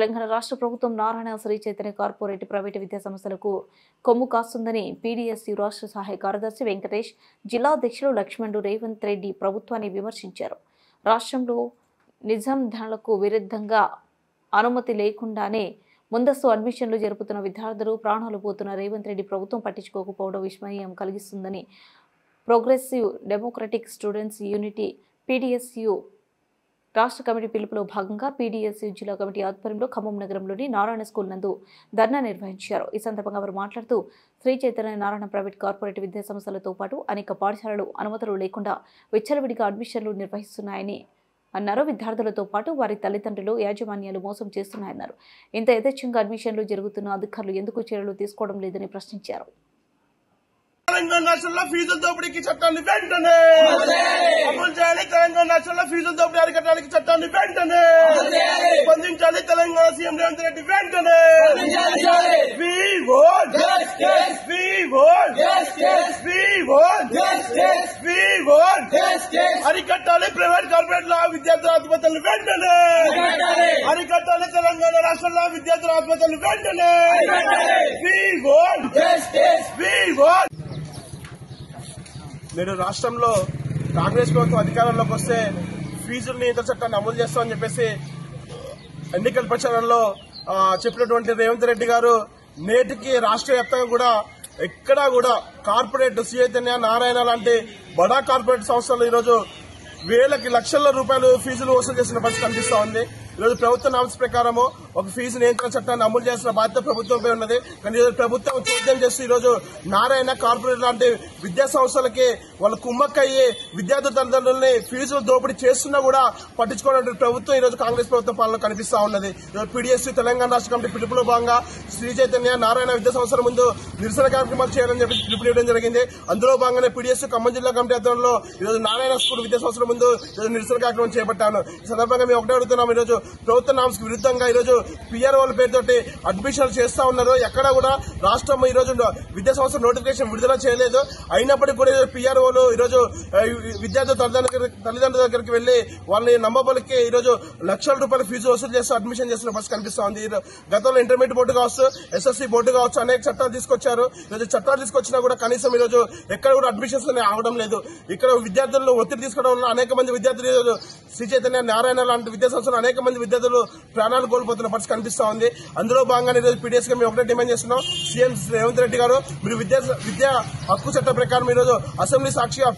తెలంగాణ రాష్ట్ర ప్రభుత్వం Narayana Shri Chaitanya corporate private విద్యా సంస్థలకు కొమ్ము కాస్తుందని పీడీఎస్యూ రాష్ట్ర సహాయ కార్యదర్శి వెంకటేష్, జిల్లా అధ్యక్షులు లక్ష్మణుడు రేవంత్ రెడ్డి ప్రభుత్వాన్ని విమర్శించారు. రాష్ట్రంలో నిజాంలకు విరుద్ధంగా అనుమతి లేకుండానే ముందస్తు అడ్మిషన్లు జరుపుతున్న విద్యార్థులు ప్రాణాలు పోతున్న రేవంత్ రెడ్డి ప్రభుత్వం పట్టించుకోకపోవడం విస్మయం కలిగిస్తుందని progressive democratic students unity PDSU రాష్ట్ర కమిటీ పిలుపులో భాగంగా పీడీఎస్యూ జిల్లా కమిటీ ఆధ్వర్యంలో ఖమ్మం నగరంలోని నారాయణ స్కూల్ నందు ధర్నా నిర్వహించారు. ఈ సందర్భంగా వారు మాట్లాడుతూ శ్రీ చైతన్య నారాయణ ప్రైవేట్ కార్పొరేట్ విద్యా సంస్థలతో పాటు అనేక పాఠశాలలు అనుమతులు లేకుండా విచ్చలవిడిగా అడ్మిషన్లు నిర్వహిస్తున్నాయని అన్నారు. విద్యార్థులతో పాటు వారి తల్లిదండ్రులు యాజమాన్యాలు మోసం చేస్తున్నాయన్నారు. ఇంత యథేచ్ఛంగా అడ్మిషన్లు జరుగుతున్న అధికారులు ఎందుకు చర్యలు తీసుకోవడం లేదని ప్రశ్నించారు. తెలంగాణ రాష్ట్రంలో ఫీజుల దోపిడీకి చట్టాన్ని వెంటనే అమలు చేయాలి. తెలంగాణ రాష్ట్రంలో ఫీజుల దోపిడీ అరికట్టడానికి చట్టాన్ని వెంటనే స్పందించాలి. తెలంగాణ సీఎం రేవంత్ రెడ్డి వెంటనే అరికట్టాలి. ప్రైవేట్ కార్పొరేట్ విద్యార్థుల ఆత్మహత్యలు వెంటనే అరికట్టాలి. తెలంగాణ రాష్ట్రంలో విద్యార్థుల ఆత్మహత్యలు వెంటనే నేడు రాష్ట్రంలో కాంగ్రెస్ ప్రభుత్వం అధికారంలోకి వస్తే ఫీజుల నియంత్రణ చట్టాన్ని అమలు చేస్తామని చెప్పేసి ఎన్నికల ప్రచారంలో చెప్పినటువంటి రేవంత్ రెడ్డి గారు నేటికి రాష్ట్ర వ్యాప్తంగా కూడా ఎక్కడా కూడా కార్పొరేట్ చైతన్య నారాయణ లాంటి బడా కార్పొరేట్ సంస్థలు ఈరోజు వేలకి లక్షల రూపాయలు ఫీజులు వసూలు చేసిన పరిస్థితి కనిపిస్తా ఉంది. ఈరోజు ప్రభుత్వ నామ్స్ ప్రకారము ఒక ఫీజు నియంత్రణ చట్టాన్ని అమలు చేసిన బాధ్యత ప్రభుత్వంపై ఉన్నది. కానీ ఈరోజు ప్రభుత్వం చోద్యం చేస్తూ ఈరోజు నారాయణ కార్పొరేట్ లాంటి విద్యా సంస్థలకి వాళ్ళు కుమ్మక్కయ్యి విద్యార్థుల తల్లిదండ్రులని ఫీజులు దోపిడీ చేస్తున్నా కూడా పట్టించుకోవడం ప్రభుత్వం ఈరోజు కాంగ్రెస్ ప్రభుత్వం పాలన కనిపిస్తా ఉన్నది. పీడీఎస్యూ తెలంగాణ రాష్ట్ర కమిటీ పిలుపులో భాగంగా శ్రీ చైతన్య నారాయణ విద్యా సంస్థల ముందు నిరసన కార్యక్రమాలు చేయాలని చెప్పి పిలుపునివ్వడం జరిగింది. అందులో భాగంగానే పీడీఎస్యూ ఖమ్మం జిల్లా కమిటీ ఆధ్వర్యంలో ఈరోజు నారాయణ స్కూల్ విద్యా సంస్థల ముందు నిరసన కార్యక్రమం చేపట్టాను. ఈ సందర్భంగా మేము ఒకటే అడుగుతున్నాం, ఈరోజు ప్రభుత్వ నామ్స్ కి విరుద్ధంగా ఈరోజు పీఆర్ఓల పేరుతోటి అడ్మిషన్లు చేస్తా ఉన్నారు. ఎక్కడా కూడా రాష్ట్రం ఈ రోజు విద్యా సంస్థ నోటిఫికేషన్ విడుదల చేయలేదు. అయినప్పటికీ కూడా పీఆర్ఓలు ఈరోజు విద్యార్థుల తల్లిదండ్రుల దగ్గరికి వెళ్లి వాళ్ళని నమ్మబలికి ఈరోజు లక్షల రూపాయల ఫీజు వసూలు చేస్తూ అడ్మిషన్ చేస్తున్న పరిస్థితి కనిపిస్తా ఉంది. గతంలో ఇంటర్మీడియట్ బోర్డు కావచ్చు, ఎస్ఎస్సీ బోర్డు కావచ్చు, అనేక చట్టాలు తీసుకొచ్చారు. ఈరోజు చట్టాలు తీసుకొచ్చినా కూడా కనీసం ఈరోజు ఎక్కడ కూడా అడ్మిషన్స్ ఆగడం లేదు. ఇక్కడ విద్యార్థులను ఒత్తిడి తీసుకోవడం వల్ల అనేక మంది విద్యార్థులు ఈరోజు శ్రీ చైతన్య నారాయణ లాంటి విద్యా సంస్థలు అనేక మంది విద్యార్థులు ప్రాణాలు కోల్పోతున్న పరిస్థితి కనిపిస్తా ఉంది. అందులో భాగంగా ఈరోజు పీడీఎస్ గా మేము ఒకటే డిమాండ్ చేస్తున్నాం, సీఎం రేవంత్ రెడ్డి గారు మీరు విద్యా హక్కు చట్టం ప్రకారం ఈరోజు అసెంబ్లీ సాక్షిగా